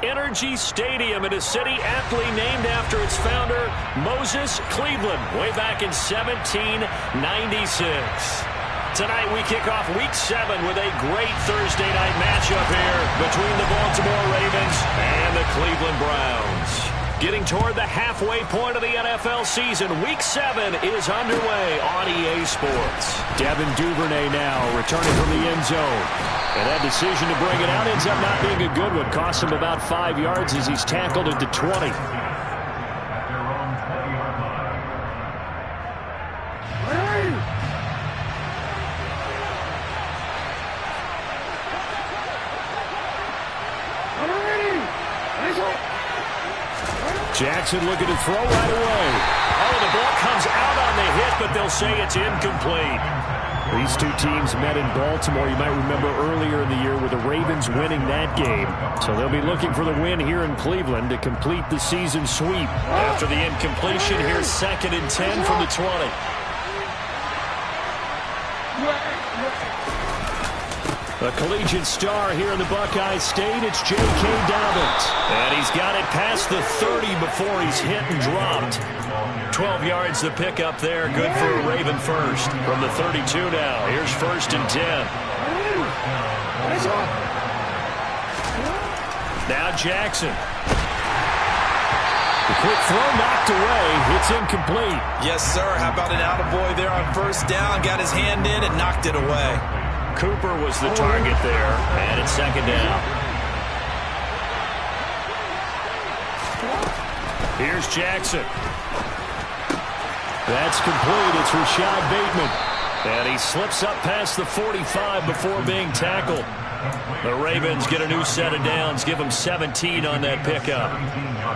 Energy Stadium in a city aptly named after its founder, Moses Cleveland, way back in 1796. Tonight we kick off Week 7 with a great Thursday night matchup here between the Baltimore Ravens and the Cleveland Browns. Getting toward the halfway point of the NFL season, Week 7 is underway on EA Sports. Devin Duvernay now returning from the end zone. And that decision to bring it out ends up not being a good one. Costs him about 5 yards as he's tackled at the 20. Jackson looking to throw right away. Oh, the ball comes out on the hit, but they'll say it's incomplete. These two teams met in Baltimore, you might remember earlier in the year, with the Ravens winning that game. So they'll be looking for the win here in Cleveland to complete the season sweep. After the incompletion, here's 2nd and 10 from the 20. A collegiate star here in the Buckeye State, it's J.K. Dobbins. And he's got it past the 30 before he's hit and dropped. 12 yards to pick up there, good for a Raven first. From the 32 now, here's 1st and 10. Now Jackson. The quick throw knocked away, it's incomplete. Yes, sir, how about an attaboy there on 1st down, got his hand in and knocked it away. Cooper was the target there, and it's 2nd down. Here's Jackson. That's complete. It's Rashad Bateman. And he slips up past the 45 before being tackled. The Ravens get a new set of downs, give them 17 on that pickup.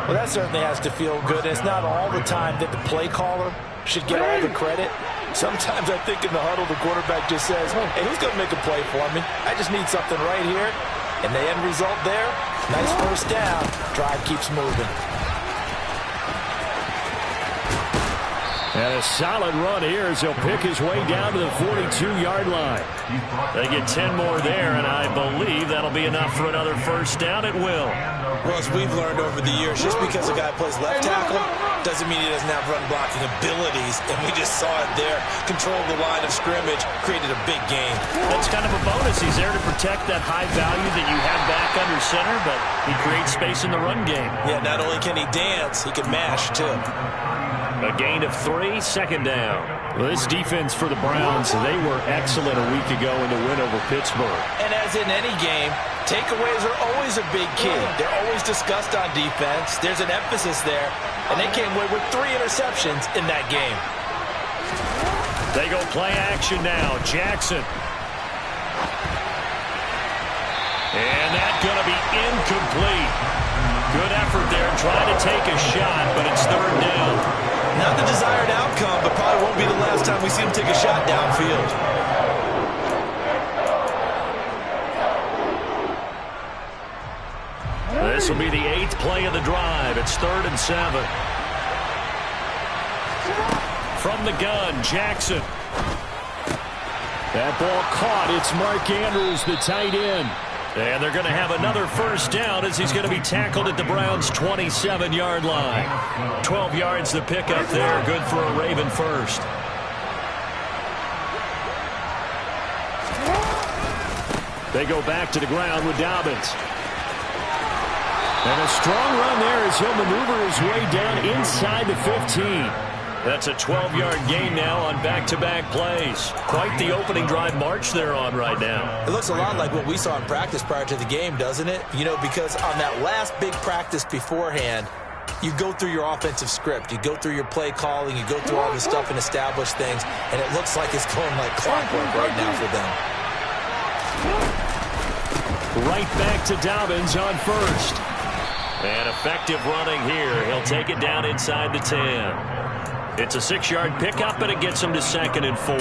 Well, that certainly has to feel good. It's not all the time that the play caller should get all the credit. Sometimes I think in the huddle, the quarterback just says, hey, who's going to make a play for me? I just need something right here. And the end result there, nice 1st down. Drive keeps moving. And a solid run here as he'll pick his way down to the 42-yard line. They get 10 more there, and I believe that'll be enough for another 1st down. It will. Well, as we've learned over the years, just because a guy plays left tackle doesn't mean he doesn't have run blocking abilities, and we just saw it there. Controlled the line of scrimmage, created a big gain. That's kind of a bonus. He's there to protect that high value that you have back under center, but he creates space in the run game. Yeah, not only can he dance, he can mash, too. A gain of 3, 2nd down. Well, this defense for the Browns, they were excellent a week ago in the win over Pittsburgh. And as in any game, takeaways are always a big key. They're always discussed on defense. There's an emphasis there, and they came away with 3 interceptions in that game. They go play action now. Jackson. And that's going to be incomplete. Good effort there trying to take a shot, but it's 3rd down. Not the desired outcome, but probably won't be the last time we see him take a shot downfield. This will be the 8th play of the drive. It's 3rd and 7. From the gun, Jackson. That ball caught. It's Mark Andrews, the tight end. And they're going to have another 1st down as he's going to be tackled at the Browns' 27-yard line. 12 yards to pick up there. Good for a Raven first. They go back to the ground with Dobbins. And a strong run there as he'll maneuver his way down inside the 15. That's a 12-yard gain now on back-to-back plays. Quite the opening drive march they're on right now. It looks a lot like what we saw in practice prior to the game, doesn't it? You know, because on that last big practice beforehand, you go through your offensive script. You go through your play calling. You go through all the stuff and establish things. And it looks like it's going like clockwork right now for them. Right back to Dobbins on 1st. And effective running here. He'll take it down inside the 10. It's a 6-yard pickup, but it gets him to 2nd and 4.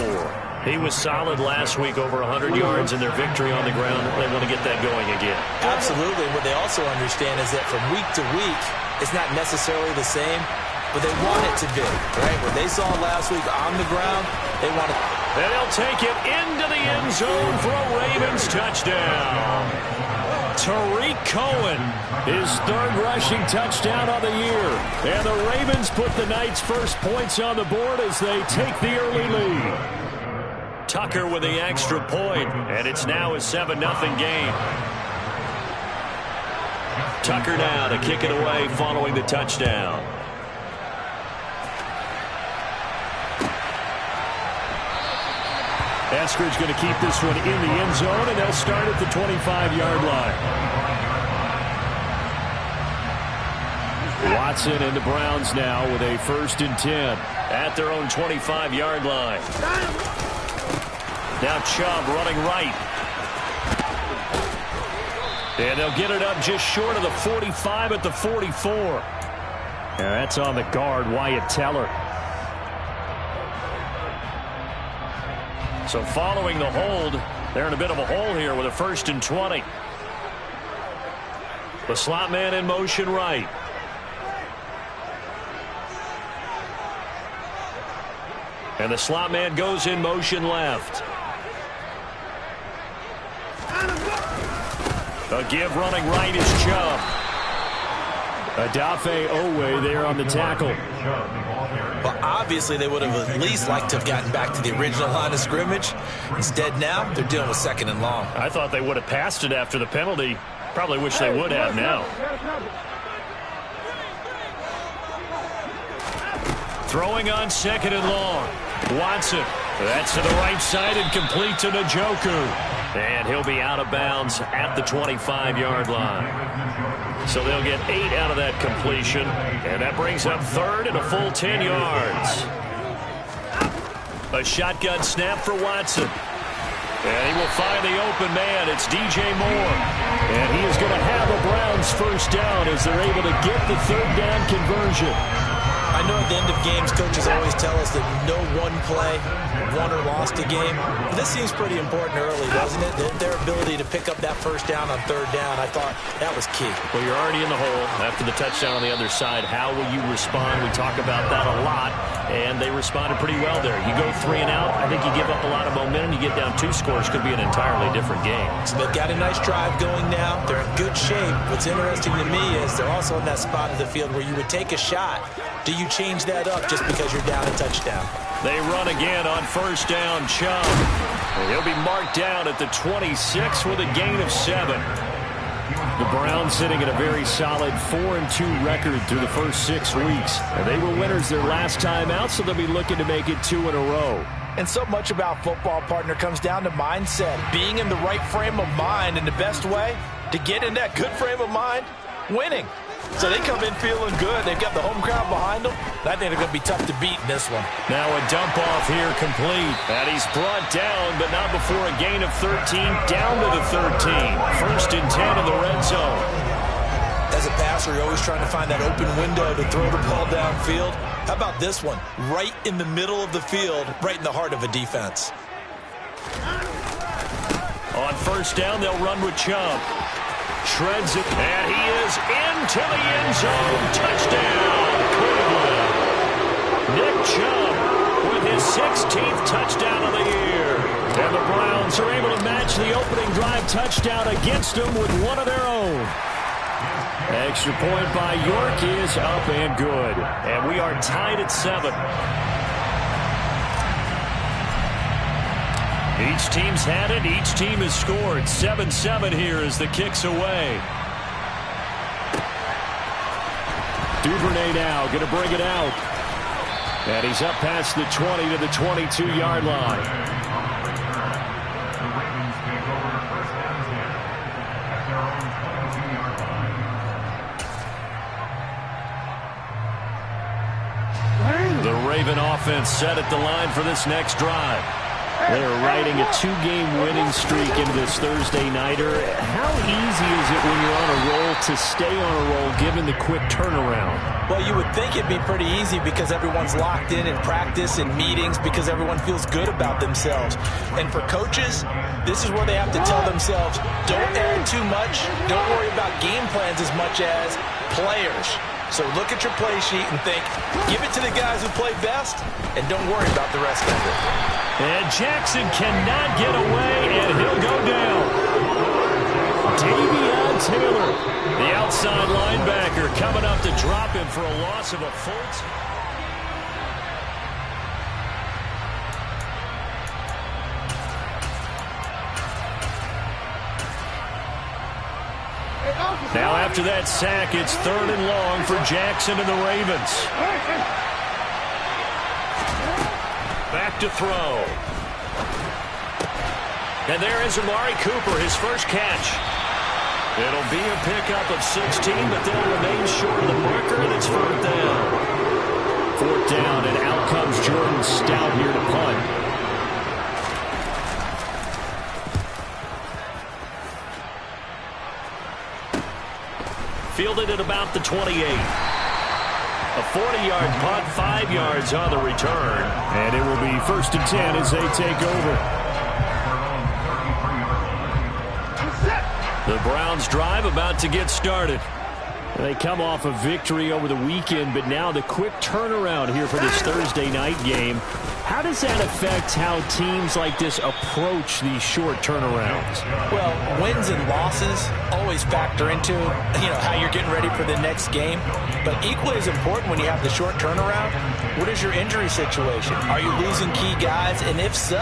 He was solid last week, over 100 yards in their victory on the ground. They want to get that going again. Absolutely. What they also understand is that from week to week, it's not necessarily the same, but they want it to be, right? What they saw last week on the ground, they want it. And they'll take it into the end zone for a Ravens touchdown. Tariq Cohen, his third rushing touchdown of the year. And the Ravens put the Knights' first points on the board as they take the early lead. Tucker with the extra point, and it's now a 7-0 game. Tucker now to kick it away following the touchdown. Eskridge going to keep this one in the end zone, and they'll start at the 25-yard line. Watson and the Browns now with a 1st and 10 at their own 25-yard line. Now Chubb running right. And they'll get it up just short of the 45 at the 44. And that's on the guard, Wyatt Teller. So following the hold, they're in a bit of a hole here with a 1st and 20. The slot man in motion right. And the slot man goes in motion left. A give running right is Chubb. Adafe Owe there on the tackle. Well, obviously they would have at least liked to have gotten back to the original line of scrimmage. Instead now, they're dealing with 2nd and long. I thought they would have passed it after the penalty. Probably wish they would have now. Throwing on 2nd and long. Watson. That's to the right side and complete to Njoku. And he'll be out of bounds at the 25-yard line. So they'll get 8 out of that completion. And that brings up 3rd and a full 10 yards. A shotgun snap for Watson. And he will find the open man. It's DJ Moore. And he is going to have a Browns 1st down as they're able to get the 3rd down conversion. I know at the end of games, coaches always tell us that no one play won or lost a game. But this seems pretty important early, doesn't it? Their ability to pick up that 1st down on 3rd down, I thought that was key. Well, you're already in the hole after the touchdown on the other side. How will you respond? We talk about that a lot, and they responded pretty well there. You go 3 and out, I think you give up a lot of momentum. You get down 2 scores, could be an entirely different game. So they've got a nice drive going now. They're in good shape. What's interesting to me is they're also in that spot of the field where you would take a shot. Do you change that up just because you're down a touchdown? They run again on 1st down. Chubb. He'll be marked down at the 26 with a gain of 7. The Browns sitting at a very solid 4-2 record through the first 6 weeks. And they were winners their last time out, so they'll be looking to make it 2 in a row. And so much about football, partner, comes down to mindset. Being in the right frame of mind, and the best way to get in that good frame of mind, winning. So they come in feeling good. They've got the home crowd behind them. I think they're going to be tough to beat in this one. Now a dump off here complete. And he's brought down, but not before a gain of 13, down to the 13. 1st and 10 in the red zone. As a passer, you're always trying to find that open window to throw the ball downfield. How about this one? Right in the middle of the field, right in the heart of a defense. On 1st down, they'll run with Chubb. Shreds it, and he is into the end zone. Touchdown, Cleveland. Nick Chubb with his 16th touchdown of the year. And the Browns are able to match the opening drive touchdown against them with one of their own. Extra point by York is up and good. And we are tied at 7. Each team's had it. Each team has scored. 7-7 here as the kick's away. Duvernay now going to bring it out. And he's up past the 20 to the 22-yard line. The Raven offense set at the line for this next drive. They're riding a 2-game winning streak into this Thursday nighter. How easy is it when you're on a roll to stay on a roll given the quick turnaround? Well, you would think it'd be pretty easy because everyone's locked in practice and meetings because everyone feels good about themselves. And for coaches, this is where they have to tell themselves, don't add too much. Don't worry about game plans as much as players. So look at your play sheet and think, give it to the guys who play best, and don't worry about the rest of it. And Jackson cannot get away, and he'll go down. Davion Taylor, the outside linebacker, coming up to drop him for a loss of a full. Now after that sack, it's 3rd and long for Jackson and the Ravens. Back to throw. And there is Amari Cooper, his first catch. It'll be a pickup of 16, but they'll remain short of the marker, and it's 4th down. 4th down, and out comes Jordan Stout here to punt. Fielded at about the 28. A 40-yard punt, 5 yards on the return. And it will be 1st and 10 as they take over. The Browns drive about to get started. They come off a victory over the weekend, but now the quick turnaround here for this Thursday night game. How does that affect how teams like this approach these short turnarounds? Well, wins and losses always factor into, how you're getting ready for the next game. But equally as important when you have the short turnaround, what is your injury situation? Are you losing key guys? And if so,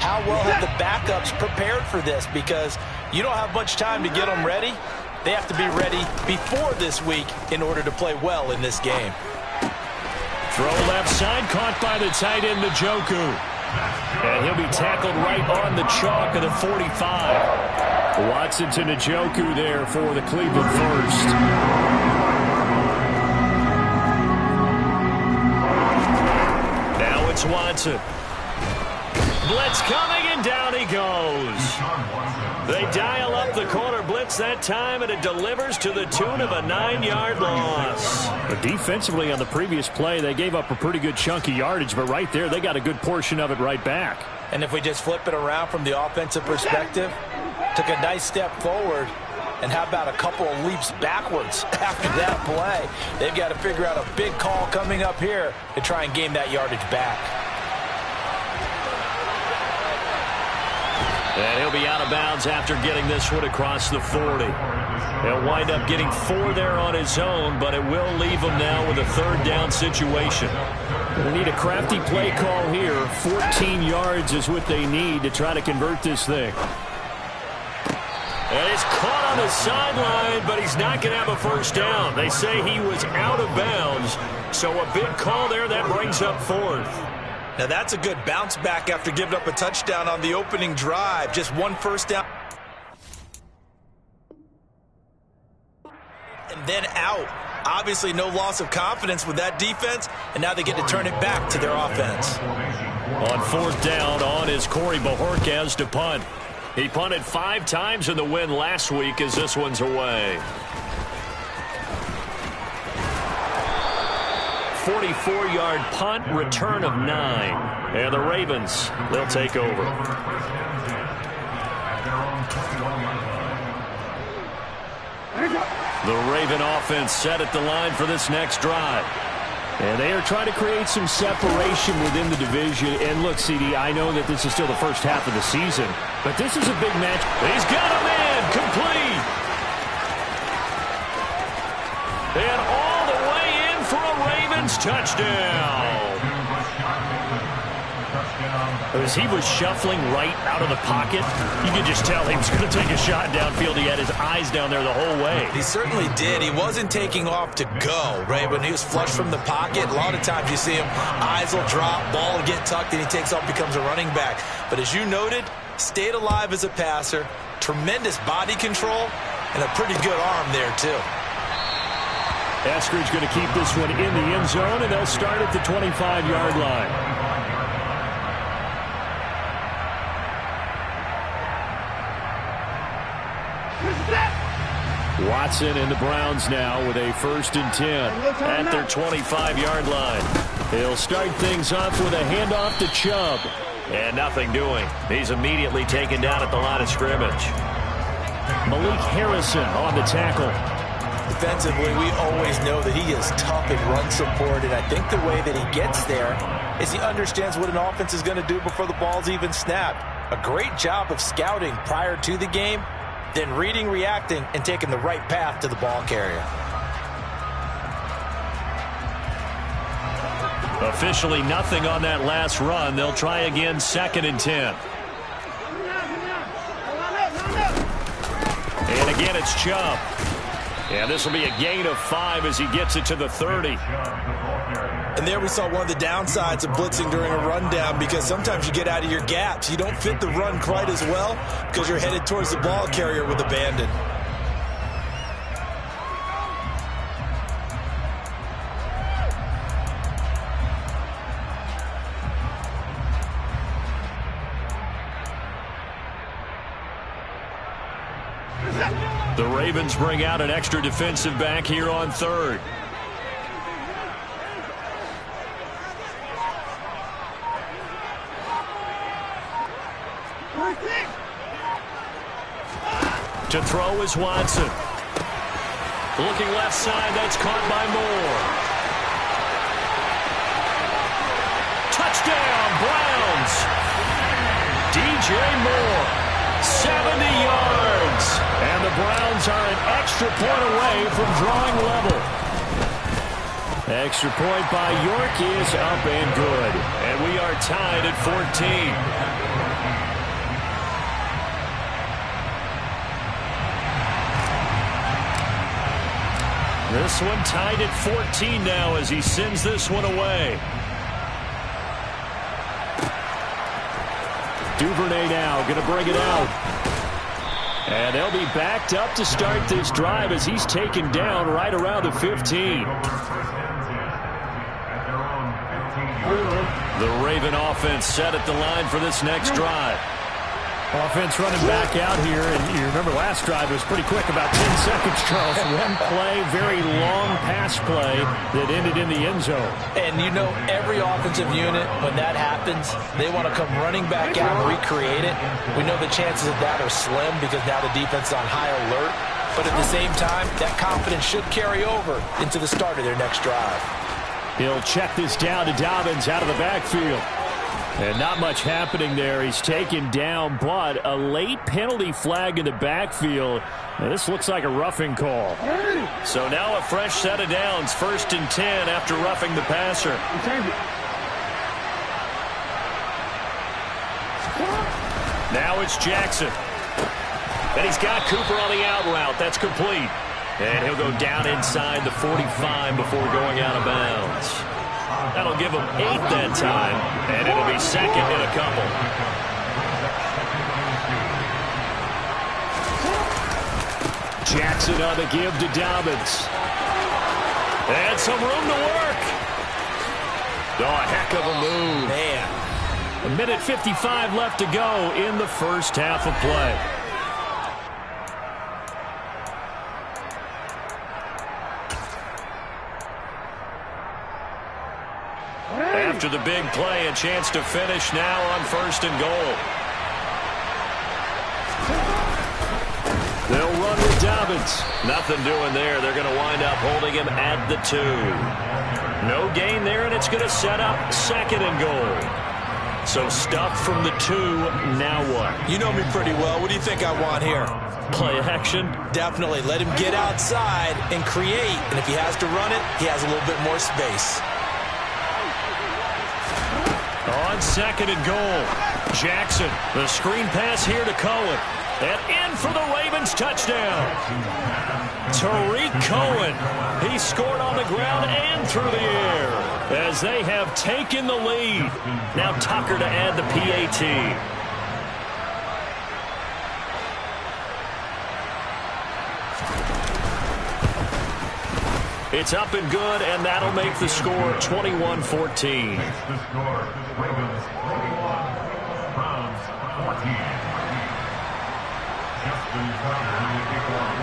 how well have the backups prepared for this? Because you don't have much time to get them ready. They have to be ready before this week in order to play well in this game. Throw left side, caught by the tight end, Njoku. And he'll be tackled right on the chalk of the 45. Watson to Njoku there for the Cleveland first. Now it's Watson. Blitz coming, and down he goes. They dial up the corner blitz that time, and it delivers to the tune of a 9-yard loss. But defensively on the previous play, they gave up a pretty good chunk of yardage, but right there, they got a good portion of it right back. And if we just flip it around from the offensive perspective, took a nice step forward, and how about a couple of leaps backwards after that play? They've got to figure out a big call coming up here to try and gain that yardage back. And he'll be out of bounds after getting this one across the 40. He'll wind up getting 4 there on his own, but it will leave him now with a 3rd down situation. They need a crafty play call here. 14 yards is what they need to try to convert this thing. And it's caught on the sideline, but he's not going to have a 1st down. They say he was out of bounds, so a big call there that brings up 4th. Now that's a good bounce back after giving up a touchdown on the opening drive. Just 1 1st down. And then out. Obviously no loss of confidence with that defense, and now they get to turn it back to their offense. On 4th down, on is Corey Bajorquez to punt. He punted 5 times in the win last week as this one's away. 44-yard punt, return of 9. And the Ravens, they'll take over. The Raven offense set at the line for this next drive. And they are trying to create some separation within the division. And look, CD, I know that this is still the first half of the season, but this is a big match. He's got a man, complete. And all the way in for a Ravens touchdown. As he was shuffling right out of the pocket, you could just tell he was going to take a shot downfield. He had his eyes down there the whole way. He certainly did. He wasn't taking off to go, right? When he was flush from the pocket, a lot of times you see him, eyes will drop, ball will get tucked, and he takes off, becomes a running back. But as you noted, stayed alive as a passer, tremendous body control, and a pretty good arm there, too. Eskridge going to keep this one in the end zone, and they'll start at the 25-yard line. Watson and the Browns now with a 1st and 10 at their 25-yard line. He'll start things off with a handoff to Chubb. And nothing doing. He's immediately taken down at the line of scrimmage. Malik Harrison on the tackle. Defensively, we always know that he is tough in run support, and I think the way that he gets there is he understands what an offense is going to do before the ball's even snapped. A great job of scouting prior to the game. then reading, reacting, and taking the right path to the ball carrier. Officially nothing on that last run. They'll try again 2nd and 10. And again, it's Chubb. And this will be a gain of 5 as he gets it to the 30. And there we saw one of the downsides of blitzing during a rundown, because sometimes you get out of your gaps. You don't fit the run quite as well because you're headed towards the ball carrier with abandon. The Ravens bring out an extra defensive back here on 3rd. To throw is Watson. Looking left side, that's caught by Moore. Touchdown, Browns. DJ Moore, 70 yards. And the Browns are an extra point away from drawing level. Extra point by York is up and good. And we are tied at 14. This one tied at 14 now as he sends this one away. Duvernay now going to bring it out. And they'll be backed up to start this drive as he's taken down right around the 15. The Raven offense set at the line for this next drive. Offense running back out here, and you remember last drive was pretty quick, about 10 seconds, Charles. One play, very long pass play that ended in the end zone. And you know, every offensive unit, when that happens, they want to come running back out and recreate it. We know the chances of that are slim because now the defense is on high alert. But at the same time, that confidence should carry over into the start of their next drive. He'll check this down to Dobbins out of the backfield. And not much happening there. He's taken down, but a late penalty flag in the backfield. Now, this looks like a roughing call. So now a fresh set of downs. 1st and 10 after roughing the passer. Now it's Jackson. And he's got Cooper on the out route. That's complete. And he'll go down inside the 45 before going out of bounds. That'll give him 8 that time, and it'll be 2nd and a couple. Jackson on the give to Dobbins. And some room to work. Oh, a heck of a move. Man. 1:55 left to go in the first half of play. After the big play, a chance to finish now on 1st and goal. They'll run with Dobbins. Nothing doing there. They're going to wind up holding him at the 2. No gain there, and it's going to set up 2nd and goal. So stuff from the 2. Now what? You know me pretty well. What do you think I want here? Play action? Definitely. Let him get outside and create. And if he has to run it, he has a little bit more space. On 2nd and goal, Jackson, the screen pass here to Cohen. And in for the Ravens touchdown. Tariq Cohen, he scored on the ground and through the air as they have taken the lead. Now Tucker to add the PAT. It's up and good, and that'll make the score 21-14.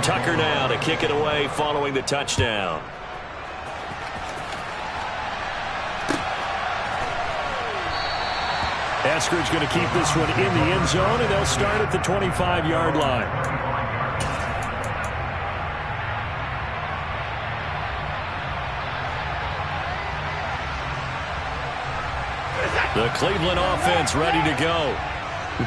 Tucker now to kick it away following the touchdown. Eskridge going to keep this one in the end zone, and they'll start at the 25-yard line. The Cleveland offense ready to go.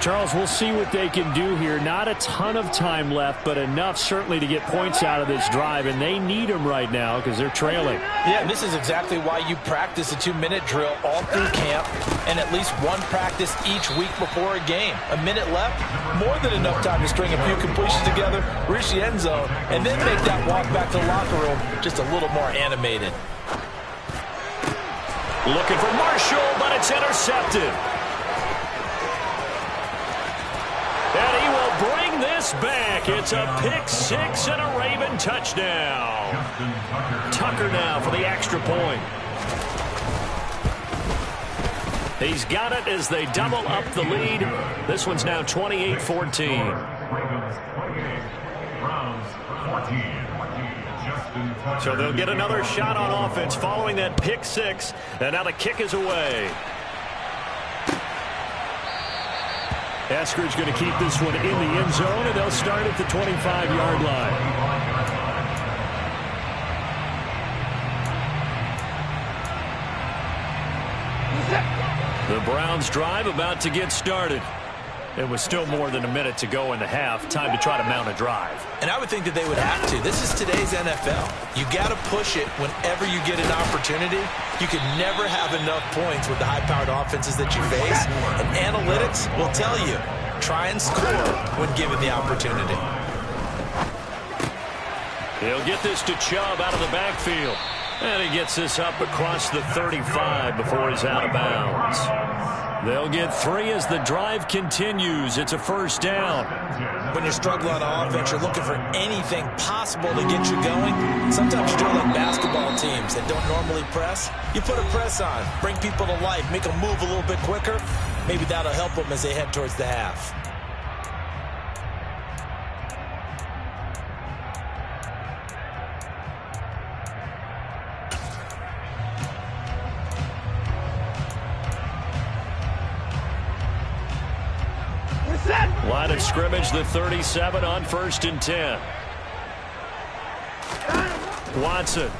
Charles, we'll see what they can do here. Not a ton of time left, but enough certainly to get points out of this drive, and they need them right now because they're trailing. Yeah, and this is exactly why you practice a 2-minute drill all through camp and at least one practice each week before a game. A minute left, more than enough time to string a few completions together, reach the end zone, and then make that walk back to the locker room just a little more animated. Looking for Marshall, but it's intercepted. And he will bring this back. It's a pick six and a Raven touchdown. Tucker now for the extra point. He's got it as they double up the lead. This one's now 28-14. So they'll get another shot on offense following that pick six. And now the kick is away. Eskridge going to keep this one in the end zone, and they'll start at the 25-yard line. The Browns drive about to get started. It was still more than a minute to go in the half. Time to try to mount a drive. And I would think that they would have to. This is today's NFL. You got to push it whenever you get an opportunity. You can never have enough points with the high-powered offenses that you face. And analytics will tell you, try and score when given the opportunity. He'll get this to Chubb out of the backfield. And he gets this up across the 35 before he's out of bounds. They'll get 3 as the drive continues. It's a first down. When you're struggling on offense, you're looking for anything possible to get you going. Sometimes you do like basketball teams that don't normally press. You put a press on, bring people to life, make them move a little bit quicker. Maybe that'll help them as they head towards the half. Line of scrimmage, the 37 on 1st and 10. Watson.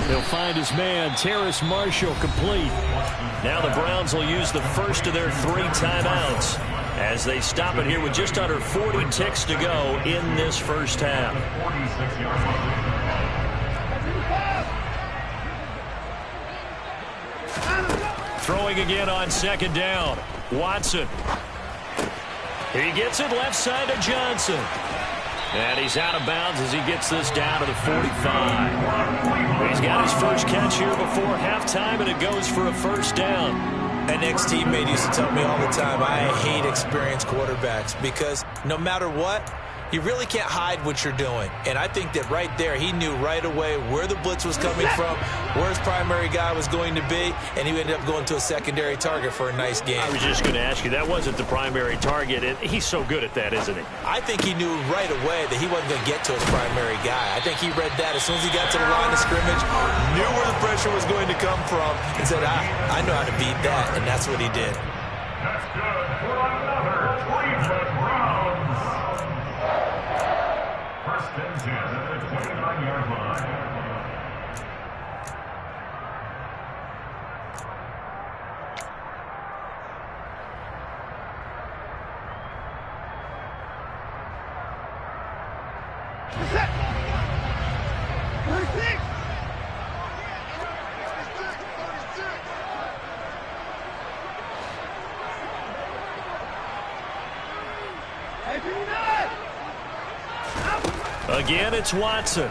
He'll find his man, Terrace Marshall, complete. Now the Browns will use the first of their 3 timeouts as they stop it here with just under 40 ticks to go in this first half. Throwing again on 2nd down. Watson. He gets it left side to Johnson. And he's out of bounds as he gets this down to the 45. He's got his first catch here before halftime, and it goes for a first down. An ex-teammate used to tell me all the time, I hate experienced quarterbacks because no matter what, you really can't hide what you're doing. And I think that right there, he knew right away where the blitz was coming from, where his primary guy was going to be, and he ended up going to a secondary target for a nice game. I was just going to ask you, that wasn't the primary target, and he's so good at that, isn't he? I think he knew right away that he wasn't going to get to his primary guy. I think he read that as soon as he got to the line of scrimmage, knew where the pressure was going to come from, and said, I know how to beat that, and that's what he did. That's good for another Cleveland Browns. First and 10 at the 29-yard line. Set. 36. Again, it's Watson.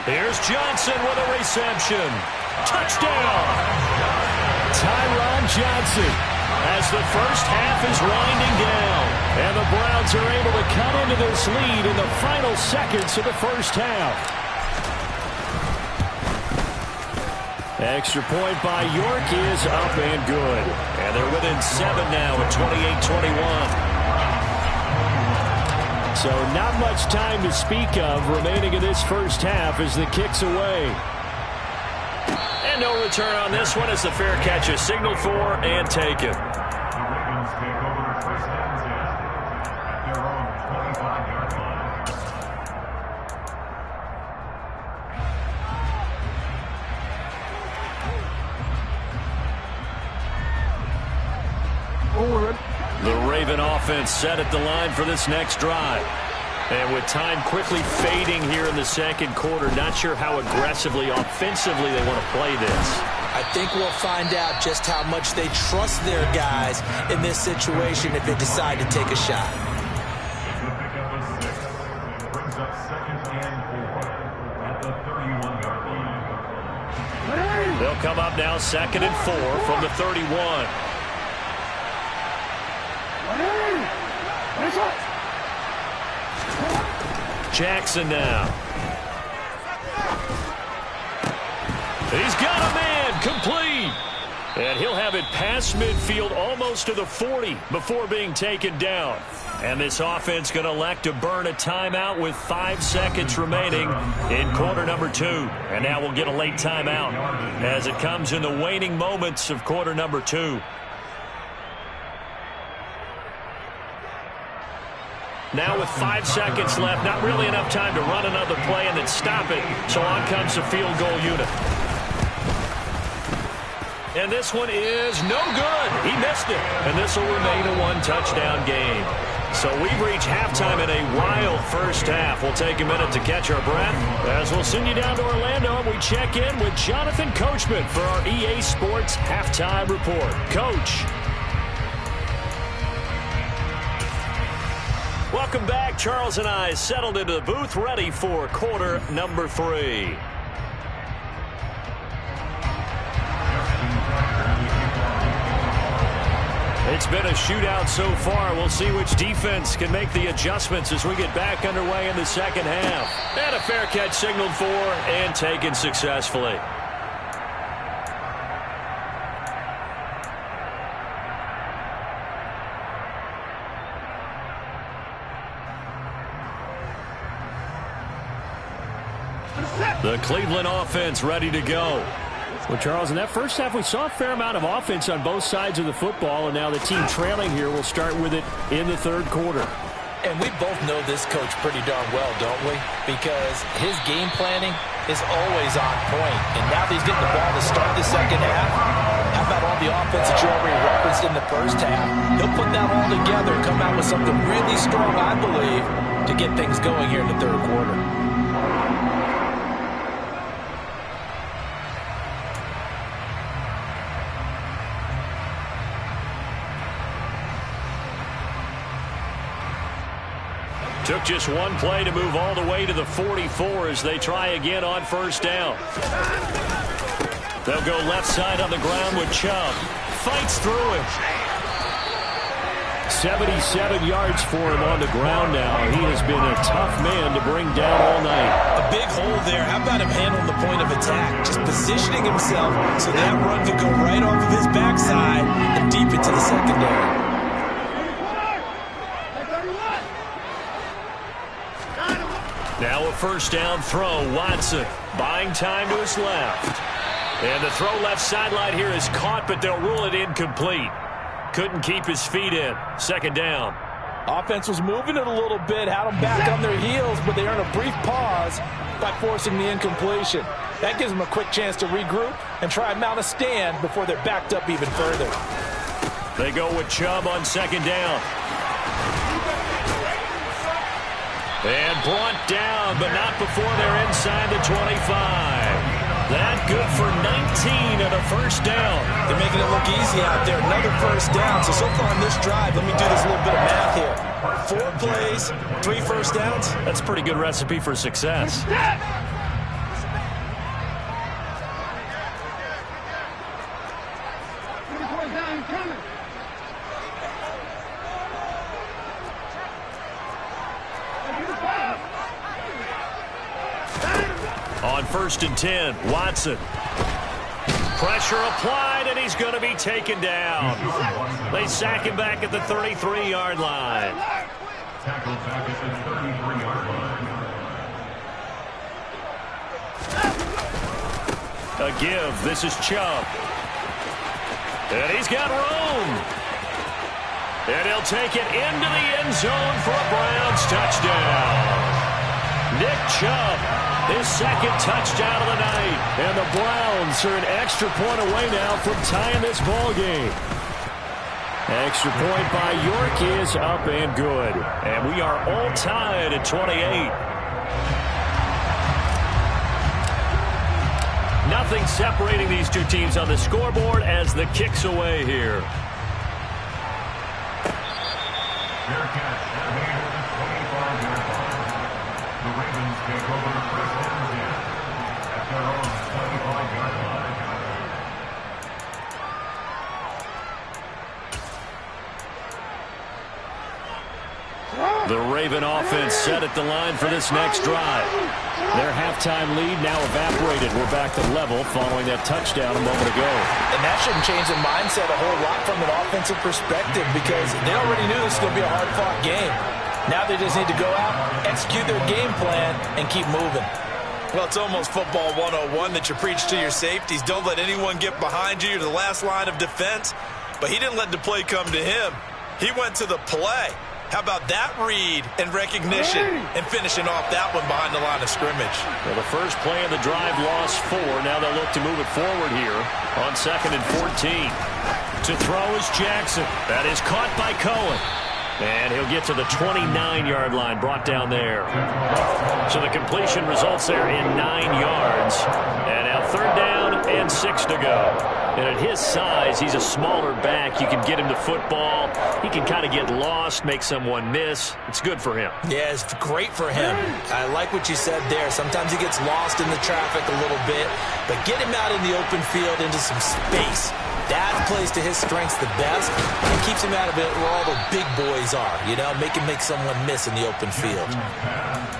Here's Johnson with a reception. Touchdown! Tyron Johnson as the first half is winding down. And the Browns are able to cut into this lead in the final seconds of the first half. Extra point by York is up and good. And they're within 7 now at 28-21. So not much time to speak of remaining in this first half as the kick's away. And no return on this one as the fair catch is signaled for and taken. The Ravens take over first and 10 at their own 25-yard line. Cleveland offense set at the line for this next drive. And with time quickly fading here in the second quarter, not sure how aggressively, offensively they want to play this. I think we'll find out just how much they trust their guys in this situation if they decide to take a shot. The pickup is 6. It brings up 2nd and 4 at the 31-yard line. They'll come up now 2nd and 4 from the 31. Jackson now. He's got a man, complete. And he'll have it past midfield almost to the 40 before being taken down. And this offense going to elect to burn a timeout with 5 seconds remaining in quarter number 2. And now we'll get a late timeout as it comes in the waning moments of quarter number 2. Now with 5 seconds left, not really enough time to run another play and then stop it. So on comes the field goal unit. And this one is no good. He missed it. And this will remain a 1-touchdown game. So we've reached halftime in a wild first half. We'll take a minute to catch our breath as we'll send you down to Orlando and we check in with Jonathan Coachman for our EA Sports Halftime Report. Coach. Welcome back. Charles and I settled into the booth ready for quarter number 3. It's been a shootout so far. We'll see which defense can make the adjustments as we get back underway in the second half. And a fair catch signaled for and taken successfully. The Cleveland offense ready to go. Well, Charles, in that first half, we saw a fair amount of offense on both sides of the football, and now the team trailing here will start with it in the third quarter. And we both know this coach pretty darn well, don't we? Because his game planning is always on point. And now that he's getting the ball to start the second half, how about all the offense that you already referenced in the first half? He'll put that all together and come out with something really strong, I believe, to get things going here in the third quarter. Took just one play to move all the way to the 44 as they try again on first down. They'll go left side on the ground with Chubb. Fights through him. 77 yards for him on the ground now. He has been a tough man to bring down all night. A big hole there. How about him handling the point of attack? Just positioning himself so that run could go right off of his backside and deep into the secondary. Now a first down throw. Watson buying time to his left. And the throw left sideline here is caught, but they'll rule it incomplete. Couldn't keep his feet in. Second down. Offense was moving it a little bit, had them back on their heels, but they earned a brief pause by forcing the incompletion. That gives them a quick chance to regroup and try and mount a stand before they're backed up even further. They go with Chubb on second down. And brought down, but not before they're inside the 25. That good for 19 and a first down. They're making it look easy out there. Another first down. So far on this drive, let me do this little bit of math here. 4 plays, 3 first downs. That's a pretty good recipe for success. On 1st and 10, Watson. Pressure applied, and he's going to be taken down. They sack him back at the 33-yard line. Tackled back at the 33-yard line. A give. This is Chubb. And he's got room. And he'll take it into the end zone for a Browns touchdown. Nick Chubb, his second touchdown of the night. And the Browns are an extra point away now from tying this ball game. Extra point by York is up and good. And we are all tied at 28. Nothing separating these two teams on the scoreboard as the kick's away here. Fair catch at the 25-yard line. The Ravens take over first and 10 at their own 25-yard line. The Raven offense set at the line for this next drive. Their halftime lead now evaporated. We're back to level following that touchdown a moment ago. And that shouldn't change the mindset a whole lot from an offensive perspective because they already knew this was going to be a hard-fought game. Now they just need to go out, execute their game plan, and keep moving. Well, it's almost football 101 that you preach to your safeties. Don't let anyone get behind you. You're the last line of defense. But he didn't let the play come to him. He went to the play. How about that read and recognition and finishing off that one behind the line of scrimmage? Well, the first play of the drive lost 4. Now they'll look to move it forward here on 2nd and 14. To throw is Jackson. That is caught by Cohen. And he'll get to the 29-yard line, brought down there. So the completion results there in 9 yards. And now 3rd down and 6 to go. And at his size, he's a smaller back. You can get him the football. He can kind of get lost, make someone miss. It's good for him. Yeah, it's great for him. I like what you said there. Sometimes he gets lost in the traffic a little bit. But get him out in the open field into some space. That plays to his strengths the best and keeps him out of it where all the big boys are. You know, make someone miss in the open field.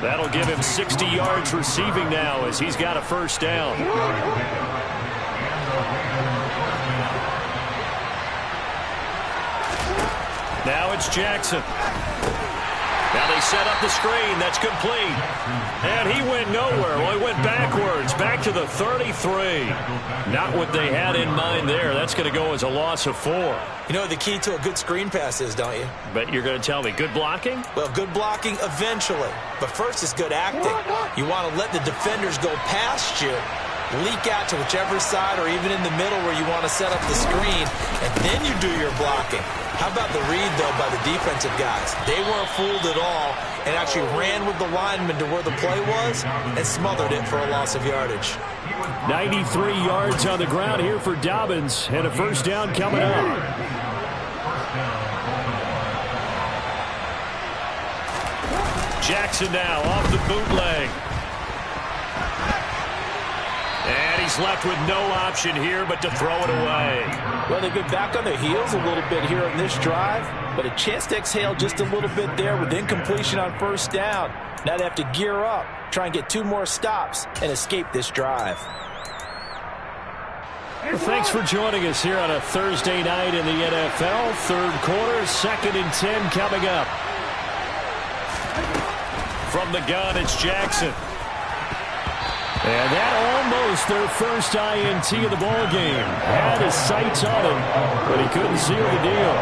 That'll give him 60 yards receiving now as he's got a first down. Now it's Jackson. Now they set up the screen. That's complete. And he went nowhere. Well, he went backwards, back to the 33. Not what they had in mind there. That's going to go as a loss of 4. You know what the key to a good screen pass is, don't you? Bet you're going to tell me good blocking? Well, good blocking eventually. But first is good acting. You want to let the defenders go past you, leak out to whichever side or even in the middle where you want to set up the screen, and then you do your blocking. How about the read, though, by the defensive guys? They weren't fooled at all and actually ran with the lineman to where the play was and smothered it for a loss of yardage. 93 yards on the ground here for Dobbins, and a first down coming up. Jackson now off the bootleg. And he's left with no option here but to throw it away. Well, they've been back on their heels a little bit here on this drive, but a chance to exhale just a little bit there with incompletion on first down. Now they have to gear up, try and get 2 more stops, and escape this drive. Well, thanks for joining us here on a Thursday night in the NFL. 3rd quarter, 2nd and 10 coming up. From the gun, it's Jackson. And that almost their first INT of the ball game. Had his sights on him, but he couldn't seal the deal.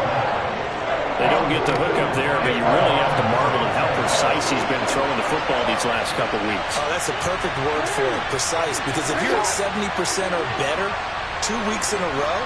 They don't get the hook up there, but you really have to marvel at how precise he's been throwing the football these last couple weeks. Oh, that's a perfect word for it, precise, because if you're at 70% or better 2 weeks in a row,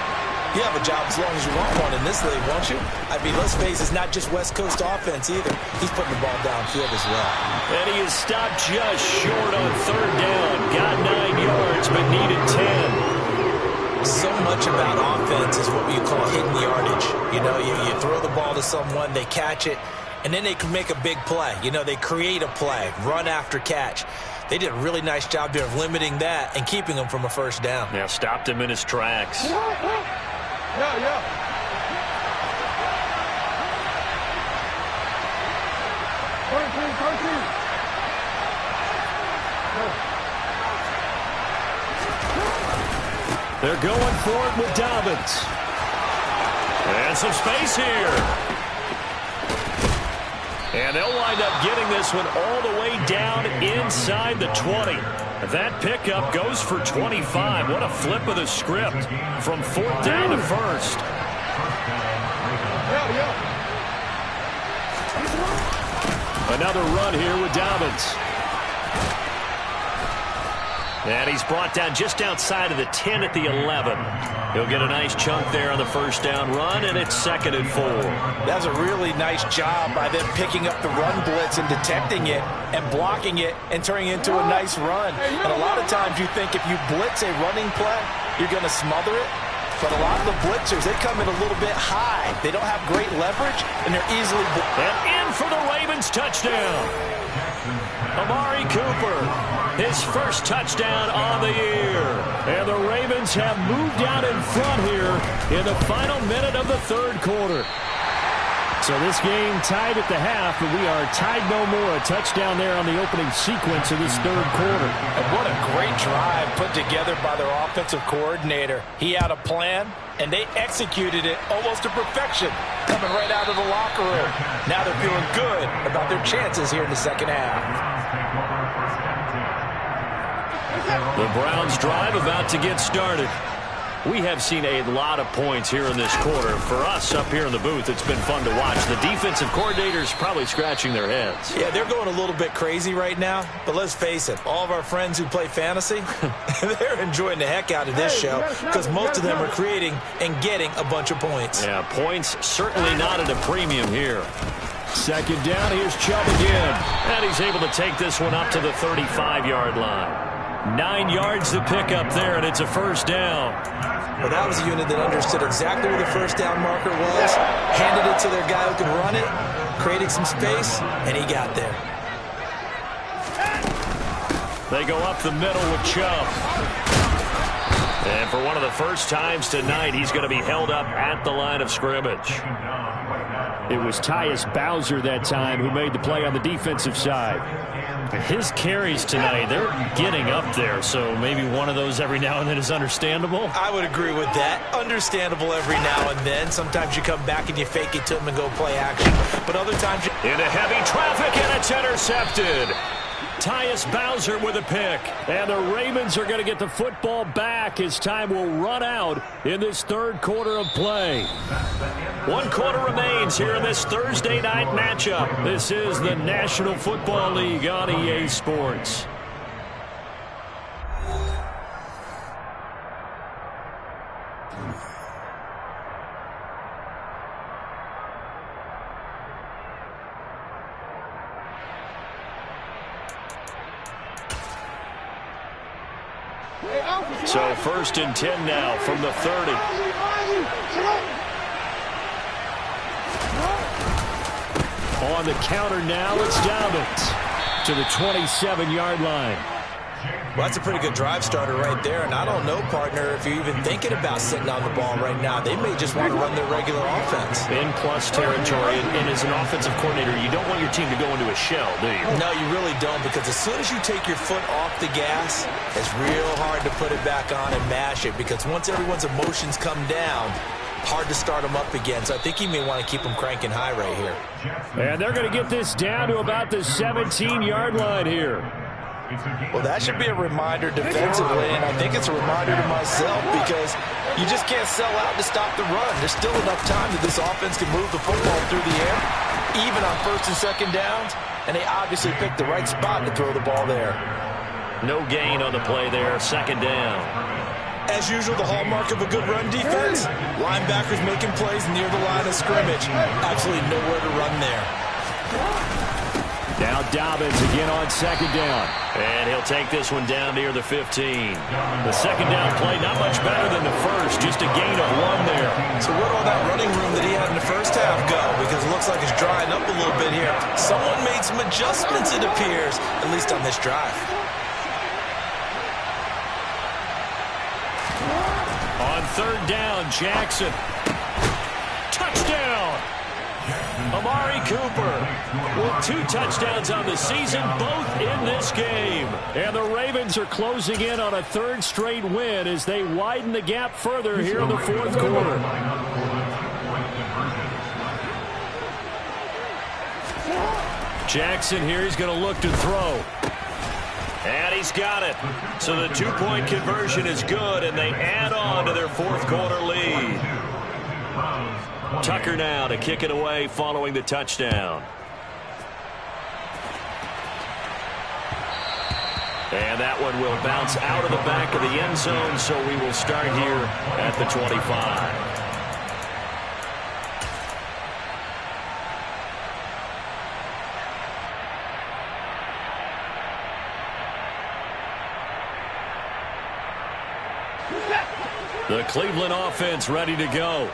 you have a job as long as you want one in this league, won't you? I mean, let's face it, it's not just West Coast offense either. He's putting the ball downfield as well. And he is stopped just short on 3rd down. Got 9 yards, but needed 10. So much about offense is what you call hidden yardage. You know, you throw the ball to someone, they catch it, and then they can make a big play. You know, they create a play, run after catch. They did a really nice job there of limiting that and keeping him from a first down. Now stopped him in his tracks. They're going for it with Dobbins. And some space here. And they'll wind up getting this one all the way down inside the 20. That pickup goes for 25. What a flip of the script from 4th down to 1st. Another run here with Dobbins. And he's brought down just outside of the 10 at the 11. He'll get a nice chunk there on the first down run, and it's 2nd and 4. That's a really nice job by them picking up the run blitz and detecting it and blocking it and turning it into a nice run. And a lot of times you think if you blitz a running play, you're going to smother it. But a lot of the blitzers, they come in a little bit high. They don't have great leverage, and they're easily... And in for the Ravens touchdown. Amari Cooper, his first touchdown on the year. And the Ravens have moved out in front here in the final minute of the third quarter. So this game tied at the half, but we are tied no more. A touchdown there on the opening sequence of this third quarter. And what a great drive put together by their offensive coordinator. He had a plan, and they executed it almost to perfection, coming right out of the locker room. Now they're feeling good about their chances here in the second half. The Browns drive about to get started. We have seen a lot of points here in this quarter. For us up here in the booth, it's been fun to watch. The defensive coordinators probably scratching their heads. Yeah, they're going a little bit crazy right now. But let's face it, all of our friends who play fantasy, they're enjoying the heck out of this show because most of them are creating and getting a bunch of points. Yeah, points certainly not at a premium here. Second down, here's Chubb again. And he's able to take this one up to the 35-yard line. 9 yards to pick up there, and it's a first down. Well, that was a unit that understood exactly where the first down marker was, handed it to their guy who could run it, created some space, and he got there. They go up the middle with Chubb. And for one of the first times tonight, he's going to be held up at the line of scrimmage. It was Tyus Bowser that time who made the play on the defensive side. His carries tonight, they're getting up there, so maybe one of those every now and then is understandable. I would agree with that. Understandable every now and then. Sometimes you come back and you fake it to him and go play action. But other times you... Into heavy traffic, and it's intercepted. Tyus Bowser with a pick. And the Ravens are going to get the football back as time will run out in this third quarter of play. 1 quarter remains here in this Thursday night matchup. This is the National Football League on EA Sports. So 1st and 10 now from the 30. On the counter now, it's Dobbins to the 27-yard line. Well, that's a pretty good drive starter right there. And I don't know, partner, if you're even thinking about sitting on the ball right now. They may just want to run their regular offense. In plus territory, and as an offensive coordinator, you don't want your team to go into a shell, do you? No, you really don't, because as soon as you take your foot off the gas, it's real hard to put it back on and mash it, because once everyone's emotions come down, hard to start them up again. So I think you may want to keep them cranking high right here. And they're going to get this down to about the 17-yard line here. Well, that should be a reminder defensively, and I think it's a reminder to myself because you just can't sell out to stop the run. There's still enough time that this offense can move the football through the air, even on 1st and 2nd downs, and they obviously picked the right spot to throw the ball there. No gain on the play there, 2nd down. As usual, the hallmark of a good run defense, linebackers making plays near the line of scrimmage. Absolutely nowhere to run there. Now Dobbins again on 2nd down. And he'll take this one down near the 15. The 2nd down play, not much better than the first, just a gain of 1 there. So where'd all that running room that he had in the first half go? Because it looks like it's drying up a little bit here. Someone made some adjustments, it appears, at least on this drive. On 3rd down, Jackson. Touchdown! Amari Cooper with 2 touchdowns on the season, both in this game. And the Ravens are closing in on a 3rd straight win as they widen the gap further here in the 4th quarter. Jackson here, he's going to look to throw. And he's got it. So the 2-point conversion is good, and they add on to their 4th quarter lead. Tucker now to kick it away following the touchdown. And that one will bounce out of the back of the end zone, so we will start here at the 25. The Cleveland offense ready to go.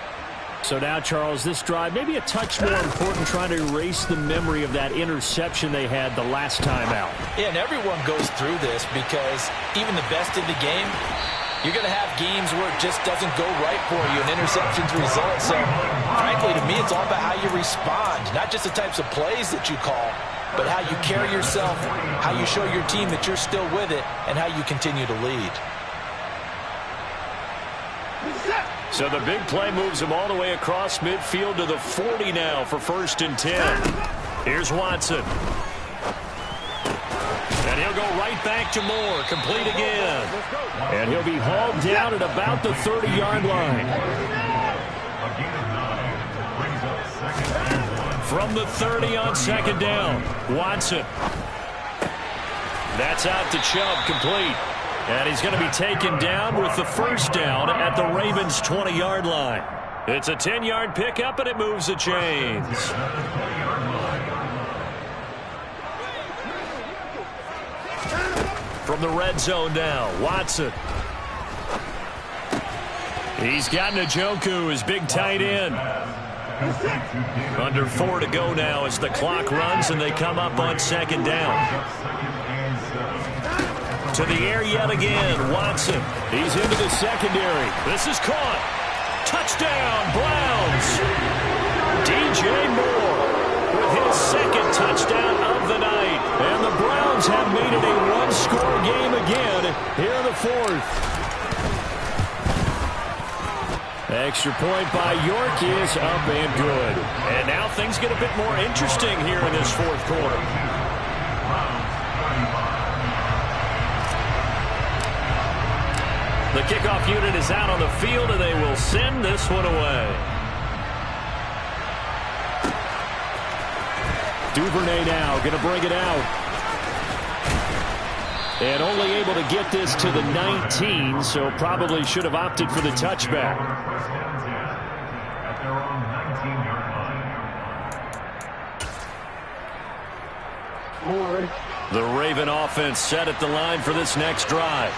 So now, Charles, this drive maybe a touch more important, trying to erase the memory of that interception they had the last time out. Yeah, and everyone goes through this because even the best in the game, you're going to have games where it just doesn't go right for you, and interceptions result. So, frankly, to me, it's all about how you respond, not just the types of plays that you call, but how you carry yourself, how you show your team that you're still with it, and how you continue to lead. So the big play moves him all the way across midfield to the 40 now for 1st and 10. Here's Watson. And he'll go right back to Moore. Complete again. And he'll be hauled down at about the 30-yard line. From the 30 on 2nd down, Watson. That's out to Chubb, complete. And he's going to be taken down with the 1st down at the Ravens' 20-yard line. It's a 10-yard pickup, and it moves the chains. From the red zone now, Watson. He's got Njoku, his big tight end. Under 4 to go now as the clock runs, and they come up on 2nd down. To the air yet again, Watson. He's into the secondary. This is caught. Touchdown, Browns. DJ Moore with his 2nd touchdown of the night. And the Browns have made it a one-score game again here in the 4th. Extra point by York is up and good. And now things get a bit more interesting here in this 4th quarter. The kickoff unit is out on the field, and they will send this one away. Duvernay now going to bring it out. And only able to get this to the 19, so probably should have opted for the touchback. The Raven offense set at the line for this next drive.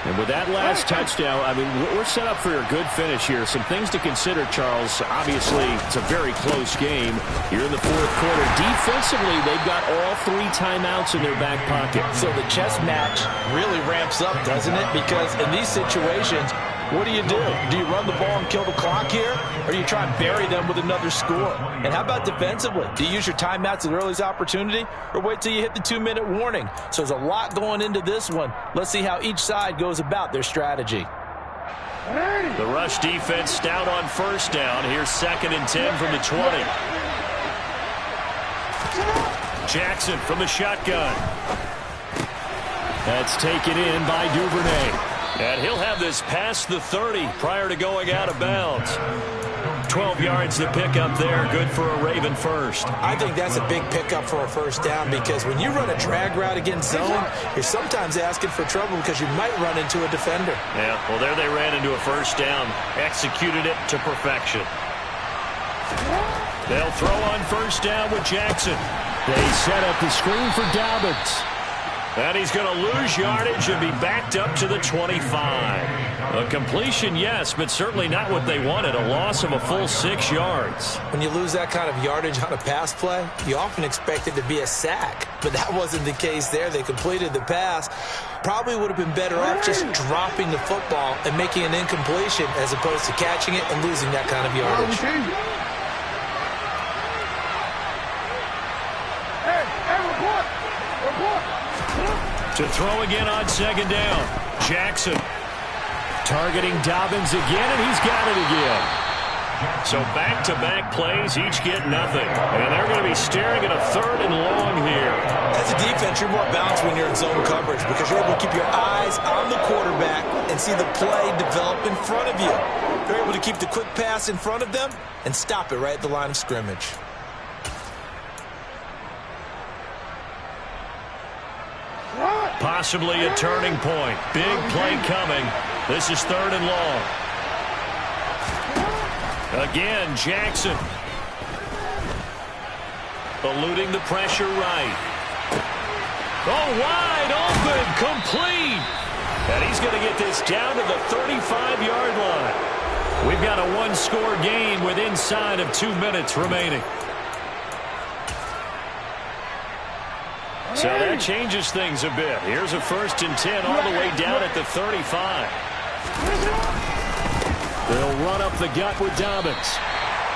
And with that last touchdown, I mean, we're set up for a good finish here. Some things to consider, Charles. Obviously, it's a very close game here in the 4th quarter. Defensively, they've got all 3 timeouts in their back pocket. So the chess match really ramps up, doesn't it? Because in these situations, what do? Do you run the ball and kill the clock here? Or do you try and bury them with another score? And how about defensively? Do you use your timeouts at the earliest opportunity? Or wait till you hit the 2-minute warning? So there's a lot going into this one. Let's see how each side goes about their strategy. The rush defense stout on 1st down. Here's 2nd and 10 from the 20. Jackson from the shotgun. That's taken in by Duvernay. And he'll have this past the 30 prior to going out of bounds. 12 yards to pick up there. Good for a Raven first. I think that's a big pickup for a 1st down because when you run a drag route against zone, you're sometimes asking for trouble because you might run into a defender. Yeah, well, there they ran into a 1st down. Executed it to perfection. They'll throw on 1st down with Jackson. They set up the screen for Dobbins. And he's going to lose yardage and be backed up to the 25. A completion, yes, but certainly not what they wanted. A loss of a full 6 yards. When you lose that kind of yardage on a pass play, you often expect it to be a sack. But that wasn't the case there. They completed the pass. Probably would have been better off just dropping the football and making an incompletion as opposed to catching it and losing that kind of yardage. To throw again on 2nd down. Jackson. Targeting Dobbins again, and he's got it again. So back-to-back plays, each get nothing. And they're going to be staring at a 3rd and long here. As a defense, you're more balanced when you're in zone coverage because you're able to keep your eyes on the quarterback and see the play develop in front of you. You're able to keep the quick pass in front of them and stop it right at the line of scrimmage. Possibly a turning point. Big play coming. This is 3rd and long. Again, Jackson. Eluding the pressure right. Oh, wide open, complete. And he's going to get this down to the 35-yard line. We've got a one-score game with inside of 2 minutes remaining. So that changes things a bit. Here's a 1st and 10 all the way down at the 35. They'll run up the gut with Dobbins.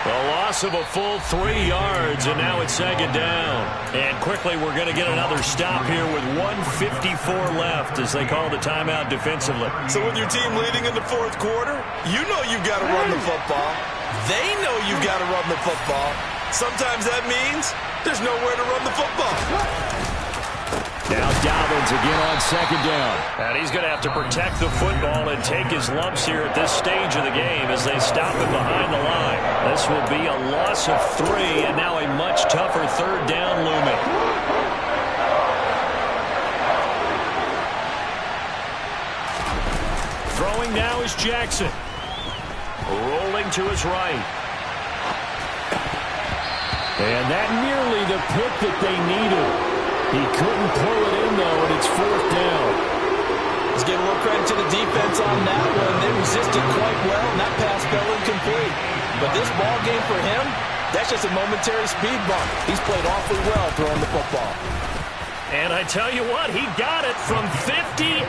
A loss of a full 3 yards, and now it's 2nd down. And quickly, we're going to get another stop here with 1:54 left as they call the timeout defensively. So with your team leading in the 4th quarter, you know you've got to run the football. They know you've got to run the football. Sometimes that means there's nowhere to run the football. Now Dobbins again on 2nd down. And he's going to have to protect the football and take his lumps here at this stage of the game as they stop him behind the line. This will be a loss of 3, and now a much tougher 3rd down looming. Throwing now is Jackson. Rolling to his right. And that nearly the pick that they needed. He couldn't pull it in, though, and it's 4th down. Let's give a little credit to the defense on that one. They resisted quite well, and that pass fell incomplete. But this ball game for him, that's just a momentary speed bump. He's played awfully well throwing the football. And I tell you what, he got it from 58.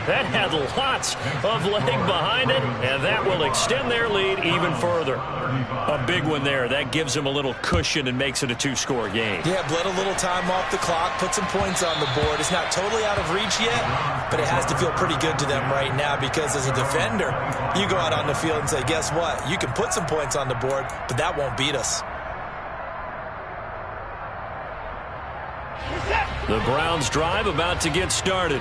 That had lots of leg behind it, and that will extend their lead even further. A big one there. That gives them a little cushion and makes it a 2-score game. Yeah, bled a little time off the clock, put some points on the board. It's not totally out of reach yet, but it has to feel pretty good to them right now because as a defender, you go out on the field and say, guess what? You can put some points on the board, but that won't beat us. The Browns drive about to get started.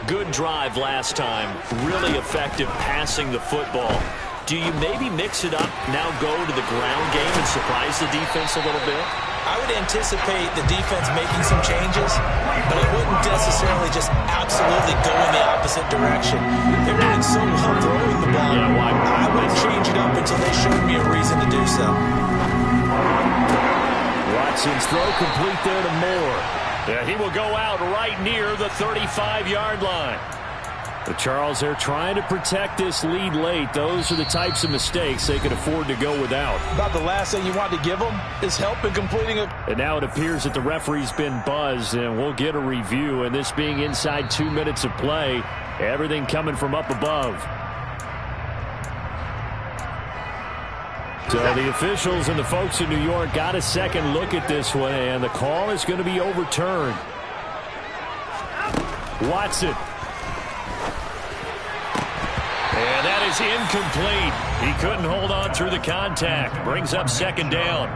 Good drive last time. Really effective passing the football. Do you maybe mix it up, now go to the ground game and surprise the defense a little bit? I would anticipate the defense making some changes, but I wouldn't necessarily just absolutely go in the opposite direction. They're doing so well throwing the ball. Yeah, well, I wouldn't change it up until they showed me a reason to do so. Watson's throw complete there to Moore. Yeah, he will go out right near the 35-yard line. But Charles, they're trying to protect this lead late. Those are the types of mistakes they could afford to go without. About the last thing you want to give them is help in completing it. And now it appears that the referee's been buzzed, and we'll get a review. And this being inside 2 minutes of play, everything coming from up above. So the officials and the folks in New York got a second look at this one, and the call is going to be overturned. Watson. And that is incomplete. He couldn't hold on through the contact. Brings up 2nd down.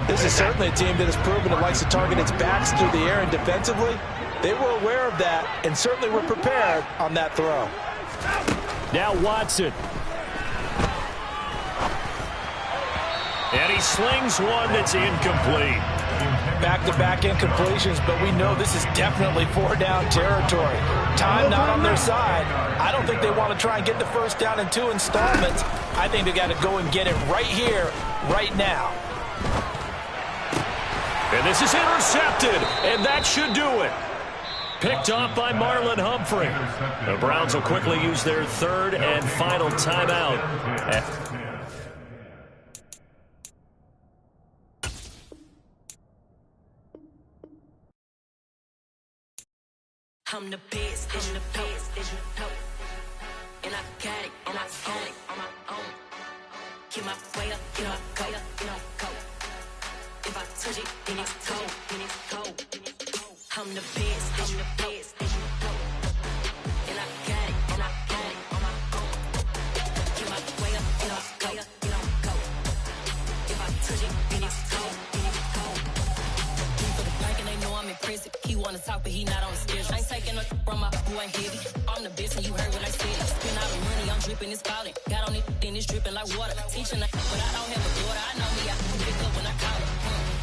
This is certainly a team that has proven it likes to target its backs through the air and defensively. They were aware of that and certainly were prepared on that throw. Now Watson. And he slings one that's incomplete. Back-to-back incompletions, but we know this is definitely 4-down territory. Time not on their side. I don't think they want to try and get the first down in 2 installments. I think they got to go and get it right here, right now. And this is intercepted, and that should do it. Picked off by Marlon Humphrey. The Browns will quickly use their 3rd and final timeout. I'm the best, I'm the best, as you know. And I got it, and I own it on my own. Get my way up, get my go, go. If I touch it, then it's cold, I'm the best, as you know. And I got it, and I own it on my own. Get my way up, get my go. If I touch it, then it's cold, For the bike and they know I'm impressive. He wanna talk, but he not on the schedule. I ain't taking no from my boy heavy. I'm the best, and you heard what I said. Spend all the money, I'm dripping, it's falling. Got on it, then it's dripping like water. Teaching, but I don't have a daughter. I know me, I can pick up when I call it.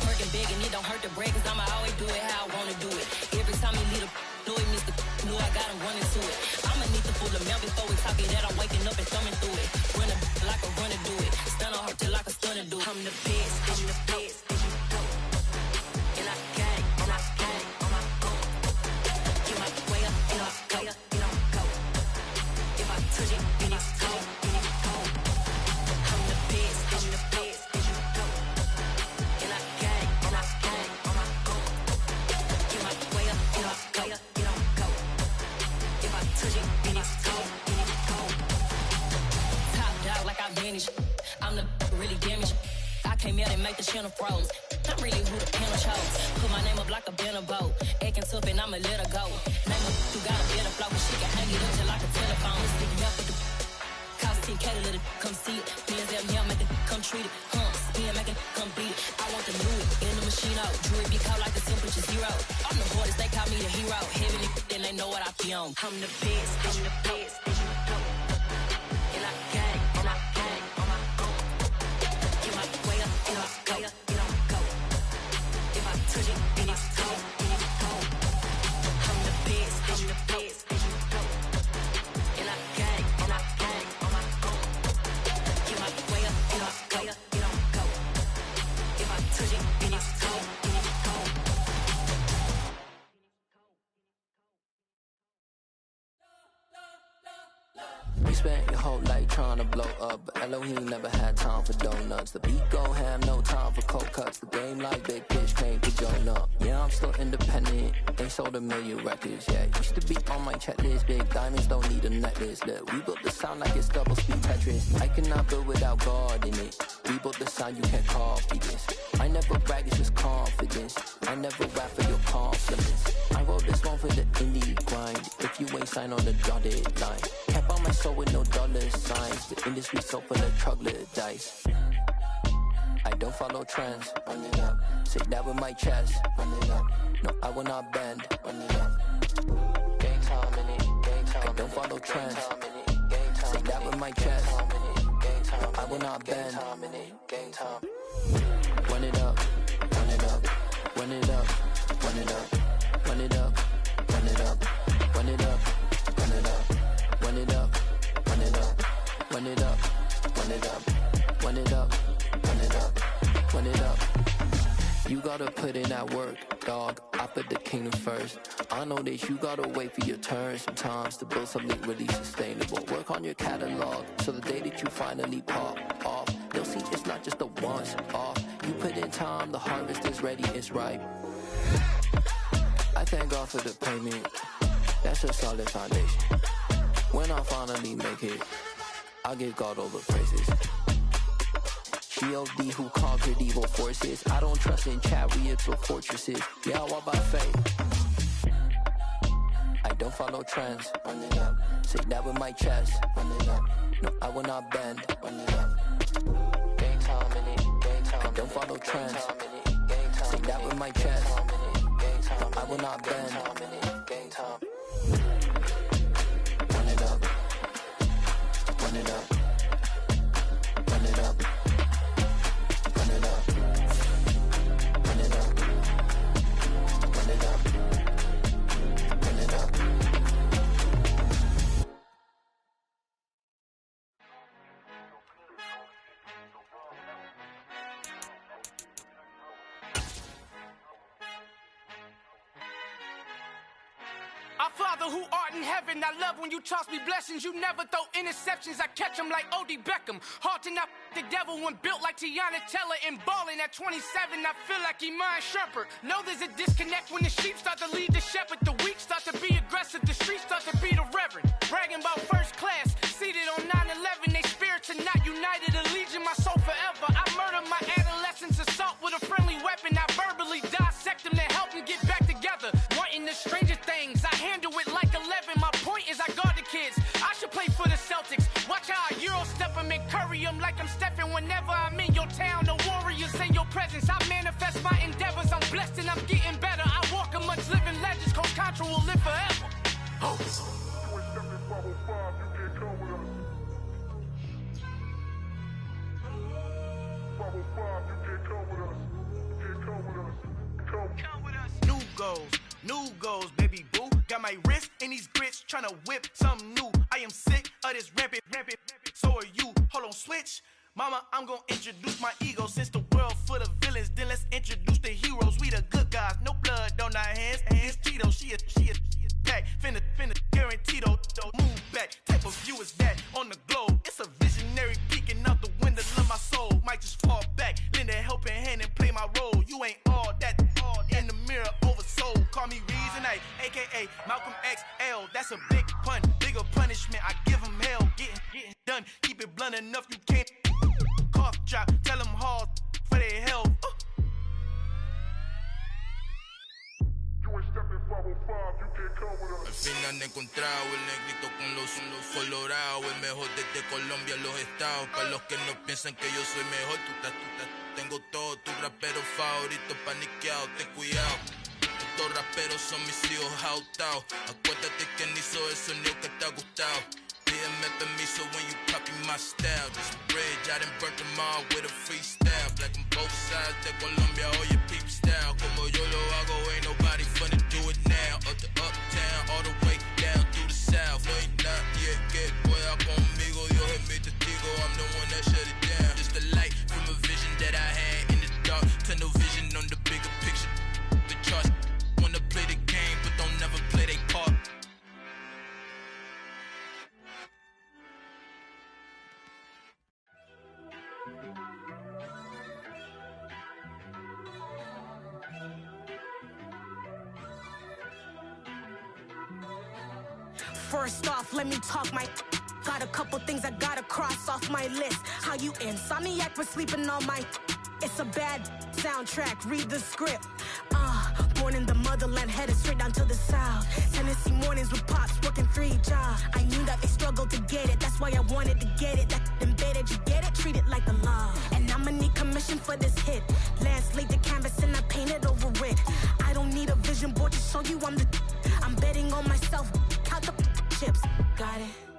Working big, and it don't hurt to break, cause I'ma always do it how I wanna do it. Every time he lead a know it, Mr. so excited that I'm waking up and thumbing through it. Run a like a runner do it. Stun on her till like a stunner do it. I'm the best, I'm the best, as you know. And I got it, and I got it on my own. Get my way up, and I way up, and I'll go. If I touch it, then it's cold, then it's cold. I'm the best, I'm the best, as you know. And I got it, and I got it on my own. Get my way up, and I way up, and I'll go. If I touch it, then it's cold, then it's cold. Top dog like I manage. I'm the really damaged. I came out and make the channel froze. I'm really who the panel chose. Put my name up like a banner boat. Acting tough and I'ma let her go. Name her who got a better flow. She can hang it up just like a telephone. Sticking up with the cost 10K to let it come see it. Bands down here, make it come treat it. Spin, make it come beat it. I want the new in the machine out. Jewelry be called like the temperature zero. I'm the hardest, they call me the hero. Heaven, then they know what I be on. I'm the best, as you know. And I got it, and I got it on my own. Get my way up, and I way up, and I'll go. If I touch it, then it's cold, then it's cold. I'm the best, as you know. And I got it, and I got it on my own. Get my way up, and I way up, and I'll go. If I touch it, then it's cold, then it's cold. You spent your whole life trying to blow up, but Elohim never had time for donuts. The beat go ham, no time for cold cuts. The game like big bitch came to join up. Yeah, I'm still independent, they sold 1 million records. Yeah, used to be on my checklist. Big diamonds don't need a necklace. Look, we built the sound like it's double speed Tetris. I cannot build without God in it. We built the sound, you can't copy this. I never brag, it's just confidence. I never rap for your confidence. I wrote this one for the indie grind. If you ain't signed on the dotted line, kept on my soul with no dollar signs. The industry so full of troglodytes. I don't follow trends. Run it up. Say that with my chest. Run it up. No, I will not bend. Run it up. Game time in it. Game time. I don't follow trends. Say that with my chest. No, I will not bend. Game time. Run it up. Run it up. Run it up. Run it up. Run it up. Run it up. Run it up. Run it up. Run it up. Run it up. Run it up. Run it up. Run it up. Run it up. Run it up. You gotta put in that work, dog. I put the kingdom first. I know that you gotta wait for your turn sometimes to build something really sustainable. Work on your catalog, so the day that you finally pop off, they'll see it's not just a once off. You put in time, the harvest is ready, it's ripe. I thank God for the payment. That's a solid foundation. When I finally make it, I'll give God all the praises. G.O.D. who conquered evil forces. I don't trust in chariots or fortresses. Yeah, I walk by faith. I don't follow trends. Run it up. Say that with my chest. Run it up. No, I will not bend. Run it up. Game time in it. Game time. I don't follow trends. Say that with my chest. No, I will not bend. Game time. Run it up. Run it up. Run it up. Run it up. Run it up. Run it up. Run it up. Our Father who art in heaven, I love when you toss me blessings. You never throw interceptions, I catch them like O.D. Beckham. Hard to not the devil when built like Tiana Teller and balling at 27. I feel like Iman Shumpert. Know there's a disconnect when the sheep start to lead the shepherd. The weak start to be aggressive, the streets start to be the reverend. Bragging about first class, seated on 9/11. They spirits are not united, a legion, my soul forever. I murder my adolescence, assault with a friendly weapon. I verbally dissect them to help them get back together. Wanting the stranger things, I handle it like 11. My point is I guard the kids. I should play for the Celtics. Watch how I Euro step them and curry them like I'm Stephen. Whenever I'm in your town, the Warriors in your presence. I manifest my endeavors. I'm blessed and I'm getting better. I walk amongst living legends. Coach Contra will live forever. Oh. New goals, baby boo. Got my wrist in these grits, tryna whip something new. I am sick of this rampant. So are you. Hold on, switch. Mama, I'm gonna introduce my ego. Since the world full of villains, then let's introduce the heroes. We the good guys, no blood on our hands. It's Tito, she is back. Finna guaranteed, move back. Type of view is that on the globe? It's a visionary peeking out the window of my soul. Might just fall back, lend a helping hand and play my role. You ain't all that in the mirror oversold. Call me Reason A, aka Malcolm XL. That's a big pun, bigger punishment. I give him hell, getting done. Keep it blunt enough, you can't cough drop. Tell them hard for their health. Al fin han encontrado el negrito con los colorados, el mejor desde Colombia a los estados. Para los que no piensan que yo soy mejor, tengo todo, tus raperos favoritos paniqueados, ten cuidado. Estos raperos son mis hijos adoptados. Acuérdate quién hizo el sonido que te ha gustado. Pídeme permiso when you copy my style. This bridge, I done burnt them all with a freestyle. Black on both sides de Colombia, oye peep style. Como yo lo hago, ain't nobody finna do it now. Up to uptown, all the way down through the south. No ain't nadie que pueda conmigo, Dios es mi testigo. I'm the one that shut it down. Just a light from a vision that I had in the dark. Tunnel vision on the bigger picture. The charts wanna play the game, but don't never play their part. First off, let me talk my. Got a couple things I gotta cross off my list. How you insomniac for sleeping on my. It's a bad soundtrack, read the script. Born in the motherland, headed straight down to the south. Tennessee mornings with pops, working 3 jobs. I knew that they struggled to get it, that's why I wanted to get it. That embedded, you get it, treat it like the law. And I'ma need commission for this hit. Lance laid the canvas and I painted over it. I don't need a vision board to show you I'm betting on myself. Count the chips, got it.